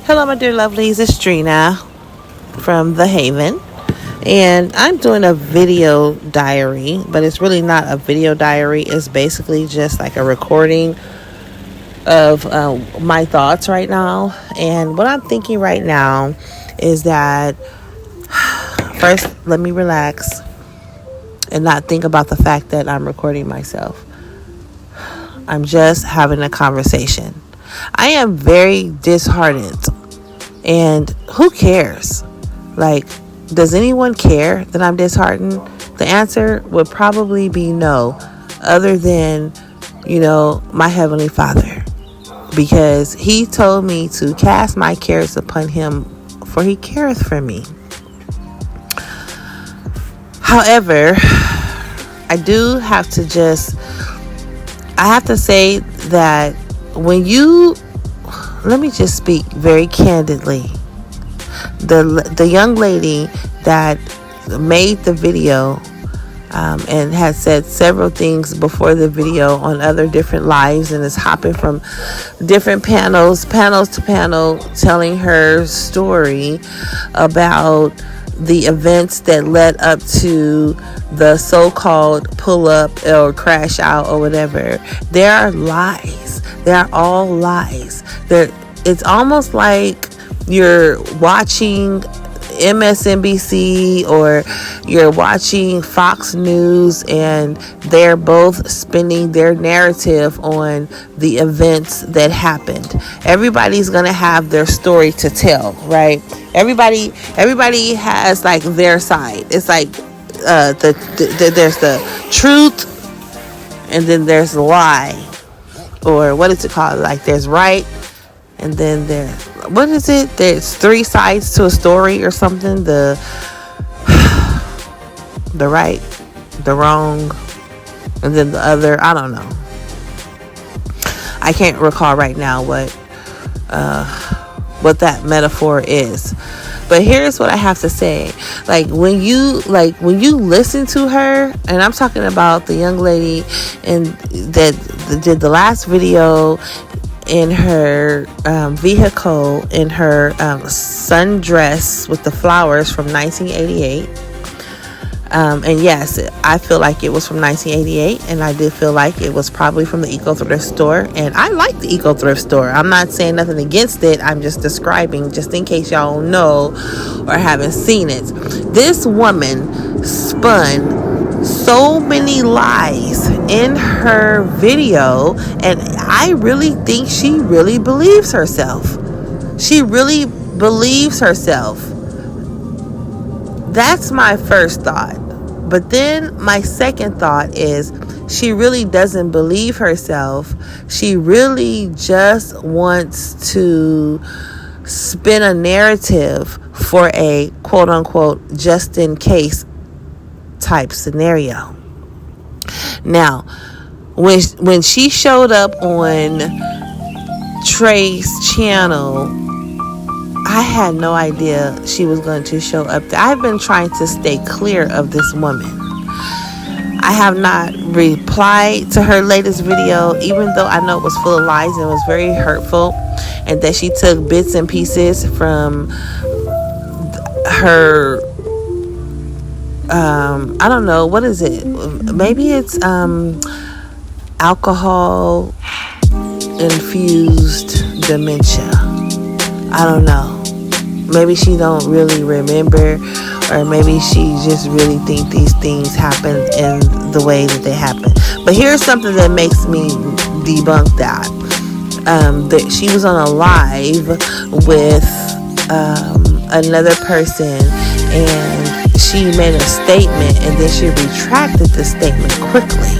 Hello, my dear lovelies. It's Trina from The Haven. And I'm doing a video diary, but it's really not a video diary. It's basically just like a recording of my thoughts right now. And what I'm thinking right now is that first, let me relax and not think about the fact that I'm recording myself. I'm just having a conversation. I am very disheartened. And who cares? Like, does anyone care that I'm disheartened? The answer would probably be no, other than, my Heavenly Father. Because He told me to cast my cares upon Him, for He careth for me. However, I do have to say that let me just speak very candidly. The young lady that made the video and had said several things before the video on other different lives and is hopping from different panels to panel, telling her story about the events that led up to the so-called pull up or crash out or whatever. They are lies. They are all lies. It's almost like you're watching MSNBC or you're watching Fox News and they're both spinning their narrative on the events that happened. Everybody's going to have their story to tell, right? Everybody has like their side. It's like there's the truth and then there's the lie, or what is it called? Like there's right and then what is it? There's three sides to a story or something. The right, the wrong, and then the other. I don't know. I can't recall right now what that metaphor is. But here's what I have to say. When you listen to her, and I'm talking about the young lady that did the last video in her vehicle in her sundress with the flowers from 1988. And yes, I feel like it was from 1988, and I did feel like it was probably from the Eco Thrift Store. And I like the Eco Thrift Store. I'm not saying nothing against it. I'm just describing, just in case y'all don't know or haven't seen it. This woman spun so many lies in her video, and I really think she really believes herself. She really believes herself. That's my first thought. But then my second thought is she really doesn't believe herself. She really just wants to spin a narrative for a quote unquote just in case type scenario. Now, when she showed up on Trey's channel, I had no idea she was going to show up there. I've been trying to stay clear of this woman. I have not replied to her latest video, even though I know it was full of lies and it was very hurtful, and that she took bits and pieces from her I don't know, what is it? Maybe it's alcohol infused dementia. I don't know. Maybe she don't really remember, or maybe she just really think these things happen in the way that they happen. But here's something that makes me debunk that. That she was on a live with another person, and she made a statement, and then she retracted the statement quickly.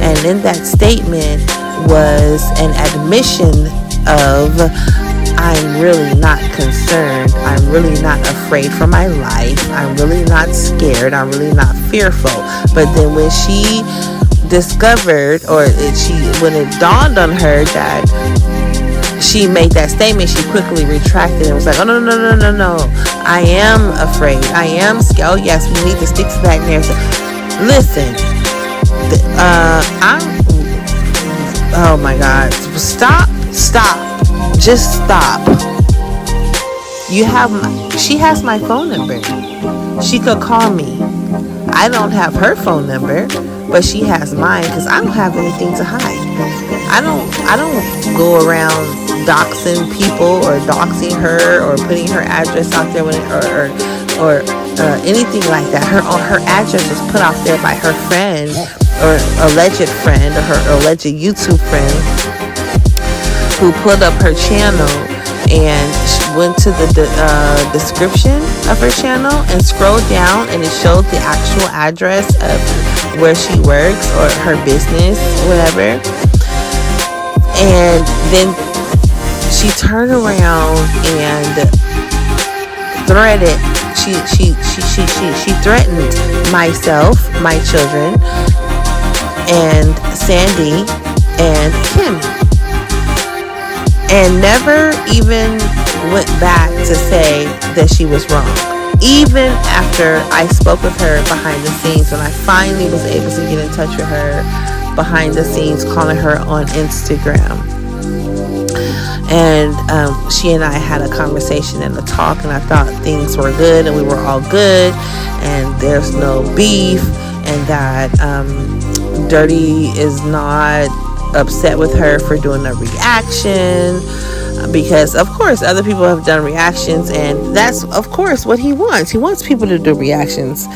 And in that statement was an admission of, I'm really not concerned. I'm really not afraid for my life. I'm really not scared. I'm really not fearful. But then when she discovered, when it dawned on her that she made that statement, she quickly retracted and was like, oh, no. I am afraid. I am scared. Oh, yes, we need to stick to that narrative. Listen, oh my God. Stop. Just stop. she has my phone number. She could call me. I don't have her phone number, but she has mine because I don't have anything to hide. I don't go around doxing people or doxing her or putting her address out there or anything like that. Her address was put out there by her friend or alleged friend or her alleged YouTube friend who pulled up her channel and went to the description of her channel and scrolled down, and it showed the actual address of where she works or her business, whatever. And then she turned around and threatened. She threatened myself, my children, and Sandy and Kim, and never even went back to say that she was wrong. Even after I spoke with her behind the scenes, when I finally was able to get in touch with her behind the scenes, calling her on Instagram, and she and I had a conversation and a talk, and I thought things were good and we were all good and there's no beef, and that Dirty is not upset with her for doing a reaction, because of course other people have done reactions, and that's of course what he wants people to do reactions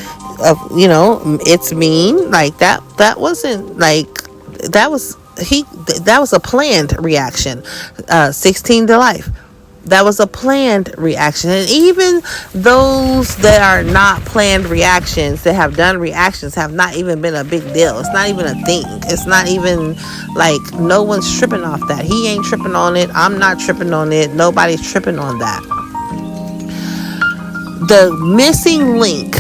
of, it's mean, like that wasn't like that was a planned reaction. 16 to life, that was a planned reaction. And even those that are not planned reactions, that have done reactions, have not even been a big deal. It's not even a thing. It's not even like, no one's tripping off that. He ain't tripping on it. I'm not tripping on it. Nobody's tripping on that. The missing link,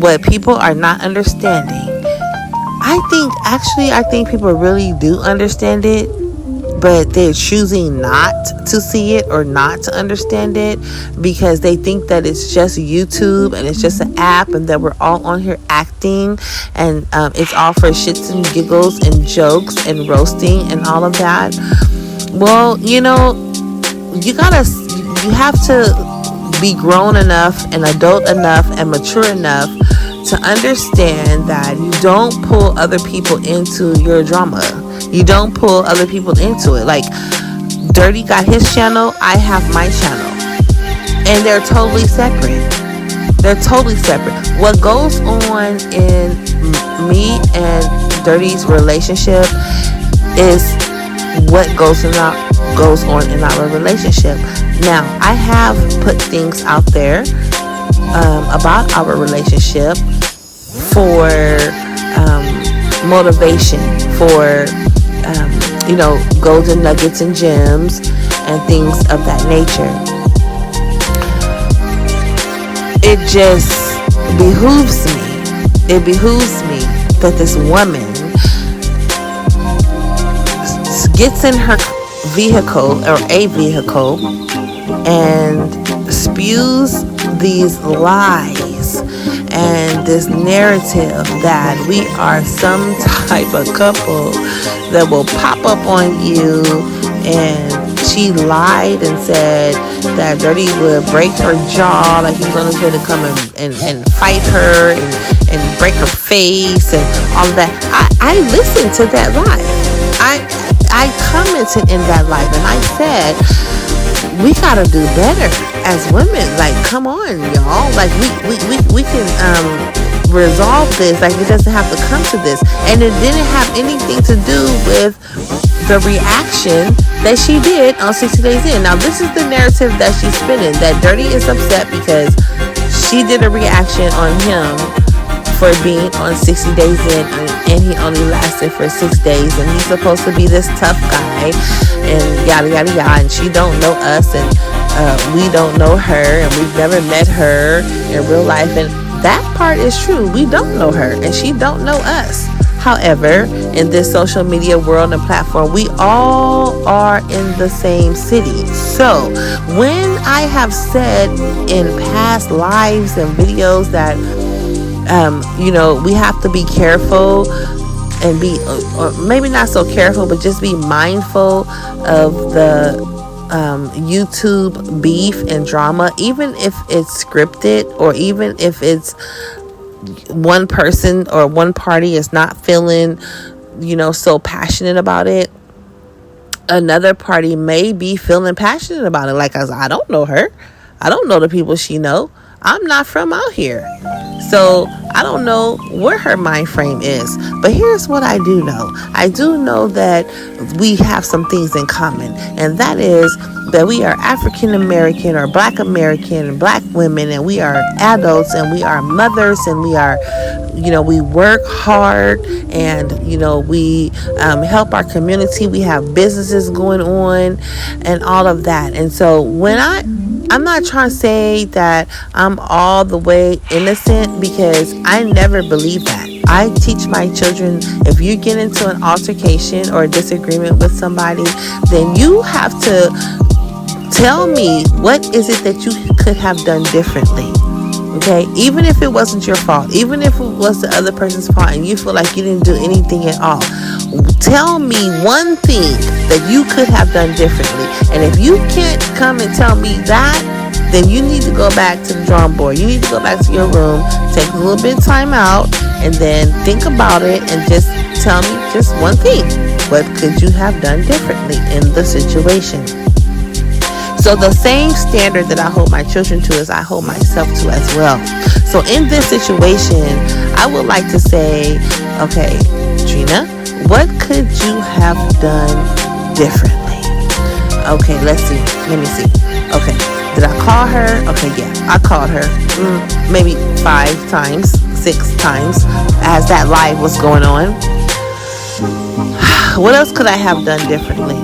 what people are not understanding, I think people really do understand it, but they're choosing not to see it or not to understand it because they think that it's just YouTube and it's just an app and that we're all on here acting, and it's all for shits and giggles and jokes and roasting and all of that. Well, you have to be grown enough and adult enough and mature enough to understand that you don't pull other people into your drama. You don't pull other people into it. Like, Dirty got his channel, I have my channel, and they're totally separate. What goes on in me and Dirty's relationship is what goes on in our relationship. Now, I have put things out there about our relationship for motivation, for golden nuggets and gems and things of that nature. It just behooves me that this woman gets in her vehicle or a vehicle and spews these lies and this narrative that we are some type of couple that will pop up on you. And she lied and said that Dirty would break her jaw, like he's on his way to come and fight her and break her face and all of that. I listened to that live. I commented in that live and I said, we gotta do better as women. Like, come on, y'all. Like, we can resolve this. Like, it doesn't have to come to this. And it didn't have anything to do with the reaction that she did on 60 Days In. Now, this is the narrative that she's spinning, that Dirty is upset because she did a reaction on him for being on 60 Days In, and he only lasted for 6 days, and he's supposed to be this tough guy, and yada yada yada, and she don't know us, and we don't know her, and we've never met her in real life. And that part is true. We don't know her, and she don't know us. However, in this social media world and platform, we all are in the same city. So when I have said in past lives and videos that we have to be careful and be, or maybe not so careful, but just be mindful of the YouTube beef and drama, even if it's scripted, or even if it's one person or one party is not feeling, so passionate about it, another party may be feeling passionate about it. Like, I don't know her. I don't know the people she know. I'm not from out here. So I don't know where her mind frame is. But here's what I do know. I do know that we have some things in common. And that is that we are African American or Black American and Black women. And we are adults and we are mothers and we are, we work hard and, we help our community. We have businesses going on and all of that. And so when I'm not trying to say that I'm all the way innocent, because I never believe that. I teach my children, if you get into an altercation or a disagreement with somebody, then you have to tell me what is it that you could have done differently. Okay, even if it wasn't your fault, even if it was the other person's fault and you feel like you didn't do anything at all, tell me one thing that you could have done differently. And if you can't come and tell me that, then you need to go back to the drawing board. You need to go back to your room, take a little bit of time out, and then think about it and just tell me just one thing. What could you have done differently in the situation? So the same standard that I hold my children to is I hold myself to as well. So in this situation, I would like to say, okay, Trina, what could you have done differently? Okay, let's see. Let me see. Okay, did I call her? Okay, yeah, I called her maybe 5 times, 6 times as that live was going on. What else could I have done differently?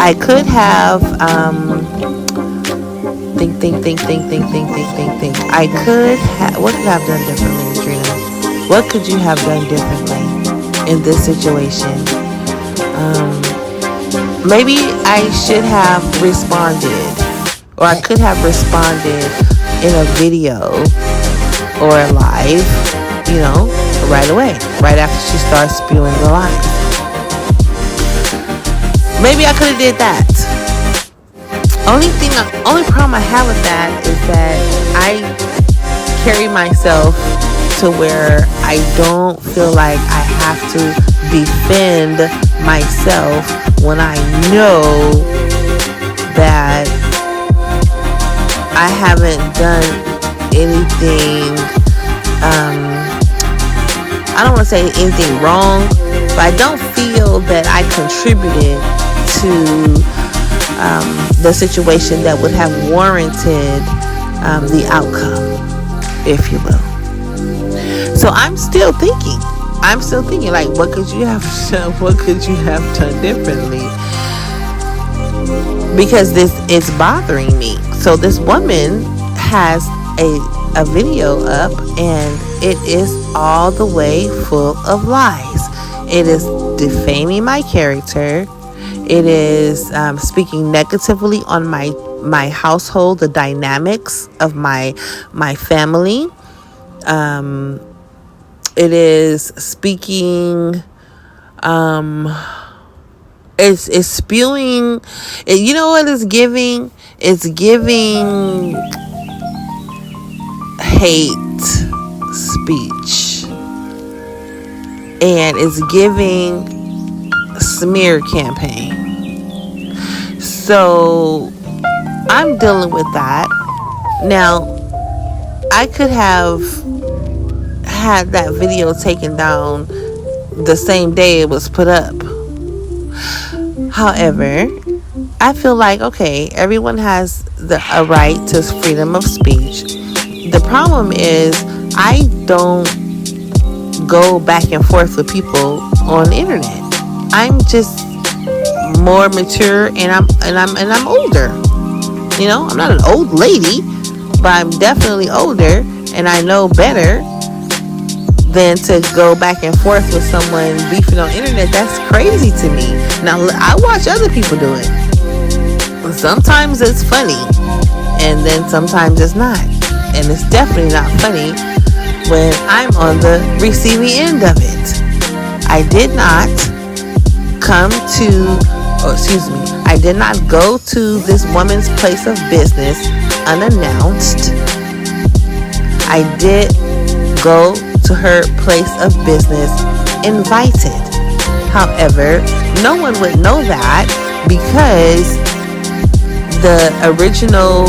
I could have think. I could have. What could I have done differently, Trina? What could you have done differently in this situation? Maybe I should have responded, or I could have responded in a video or a live, right away, right after she starts spewing the lies. Maybe I could have did that. Only problem I have with that is that I carry myself to where I don't feel like I have to defend myself when I know that I haven't done anything. I don't want to say anything wrong, but I don't feel that I contributed to the situation that would have warranted the outcome, if you will. So I'm still thinking like, what could you have done differently? Because this is bothering me. So this woman has a video up and it is all the way full of lies. It is defaming my character. It is speaking negatively on my household, the dynamics of my family. It is speaking. It's spewing. You know what it's giving? It's giving hate speech, and it's giving smear campaign. So I'm dealing with that. Now, I could have had that video taken down the same day it was put up. However, I feel like, okay, everyone has a right to freedom of speech. The problem is I don't go back and forth with people on the internet. I'm just more mature and I'm older. I'm not an old lady, but I'm definitely older and I know better than to go back and forth with someone beefing on the internet. That's crazy to me. Now, I watch other people do it. Sometimes it's funny and then sometimes it's not. And it's definitely not funny when I'm on the receiving end of it. I did not I did not go to this woman's place of business unannounced. I did go to her place of business invited. However, no one would know that because the original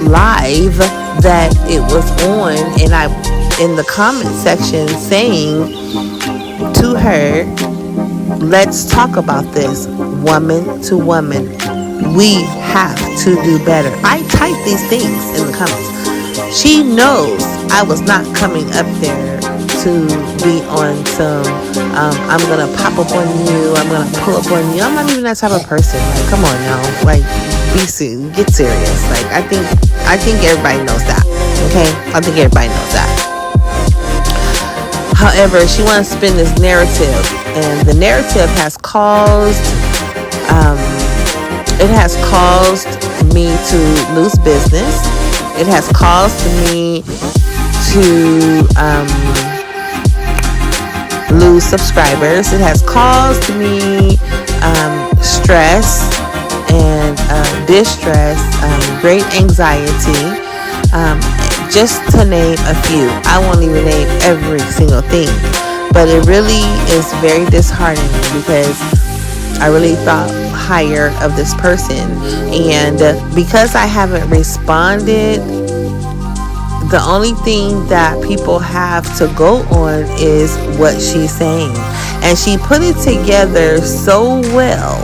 live that it was on, and I in the comment section saying to her, let's talk about this woman to woman. We have to do better. I typed these things in the comments. She knows I was not coming up there to be on some I'm gonna pop up on you, I'm gonna pull up on you. I'm not even that type of person. Like, come on now, like, be serious, get serious. Like, I think everybody knows that. Okay, I think everybody knows that. However, she wants to spin this narrative, and the narrative has caused me to lose business. It has caused me to lose subscribers. It has caused me stress and distress, great anxiety, just to name a few. I won't even name every single thing, but it really is very disheartening because I really thought higher of this person, and because I haven't responded, the only thing that people have to go on is what she's saying, and she put it together so well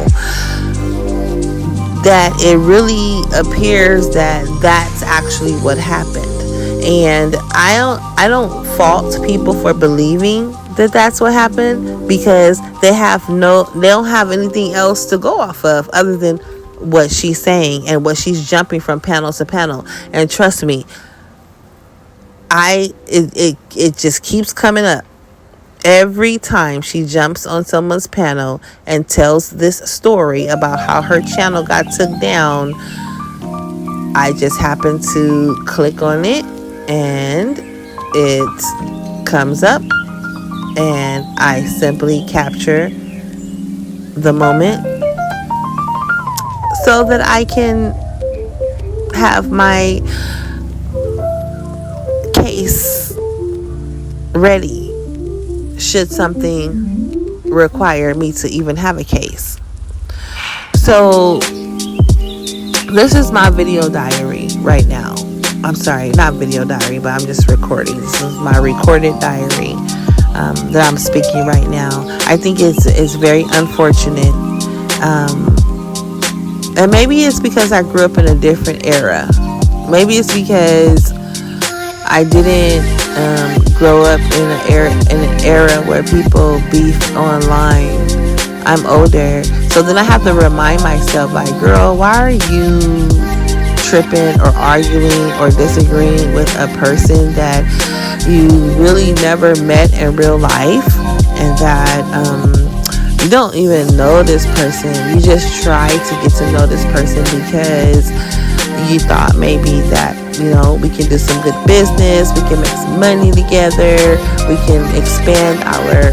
that it really appears that that's actually what happened. And I don't fault people for believing that that's what happened, because they don't have anything else to go off of other than what she's saying and what she's jumping from panel to panel. And trust me, it just keeps coming up every time she jumps on someone's panel and tells this story about how her channel got took down. I just happen to click on it and it comes up, and I simply capture the moment so that I can have my case ready should something require me to even have a case. So this is my video diary right now. I'm sorry, not video diary, but I'm just recording. This is my recorded diary that I'm speaking right now. I think it's very unfortunate. And maybe it's because I grew up in a different era. Maybe it's because I didn't grow up in an era where people beef online. I'm older, so then I have to remind myself, like, girl, why are you tripping or arguing or disagreeing with a person that you really never met in real life, and that you don't even know this person? You just try to get to know this person because you thought maybe that, you know, we can do some good business, we can make some money together, we can expand our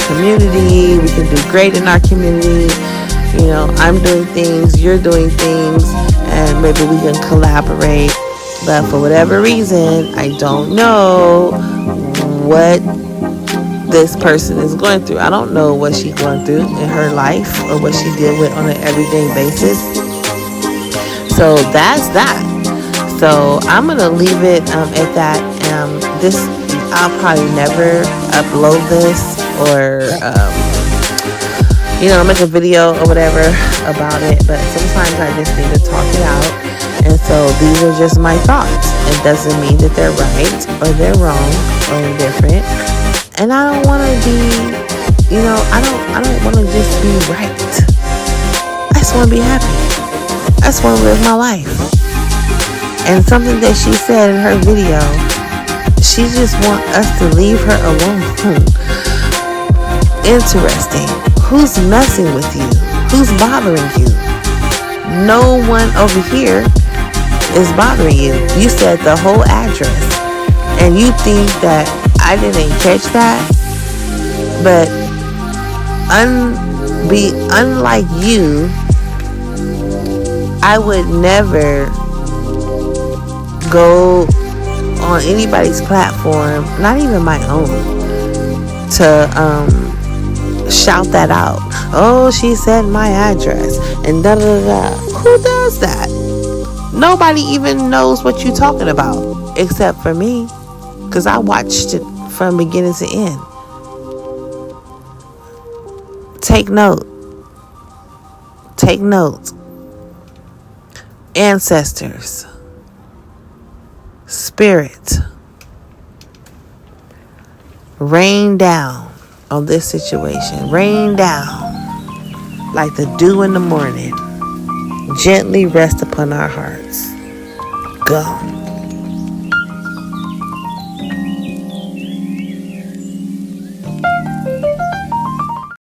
community, we can do great in our community. You know, I'm doing things, you're doing things, and maybe we can collaborate. But for whatever reason, I don't know what this person is going through. I don't know what she's going through in her life or what she deal with on an everyday basis. So that's that. So I'm gonna leave it at that. I'll probably never upload this or make a video or whatever about it, but sometimes I just need to talk it out. And so these are just my thoughts. It doesn't mean that they're right or they're wrong or indifferent. And I don't want to be, I don't want to just be right. I just want to be happy. I just want to live my life. And something that she said in her video, she just want us to leave her alone. Interesting. Who's messing with you? Who's bothering you? No one over here is bothering you. You said the whole address, and you think that I didn't catch that? But unlike you, I would never go on anybody's platform, not even my own, to shout that out. Oh, she said my address and da da da. Who does that? Nobody even knows what you're talking about except for me, because I watched it from beginning to end. Take note. Take note. Ancestors, spirit, rain down on this situation. Rain down like the dew in the morning. Gently rest upon our hearts. Go.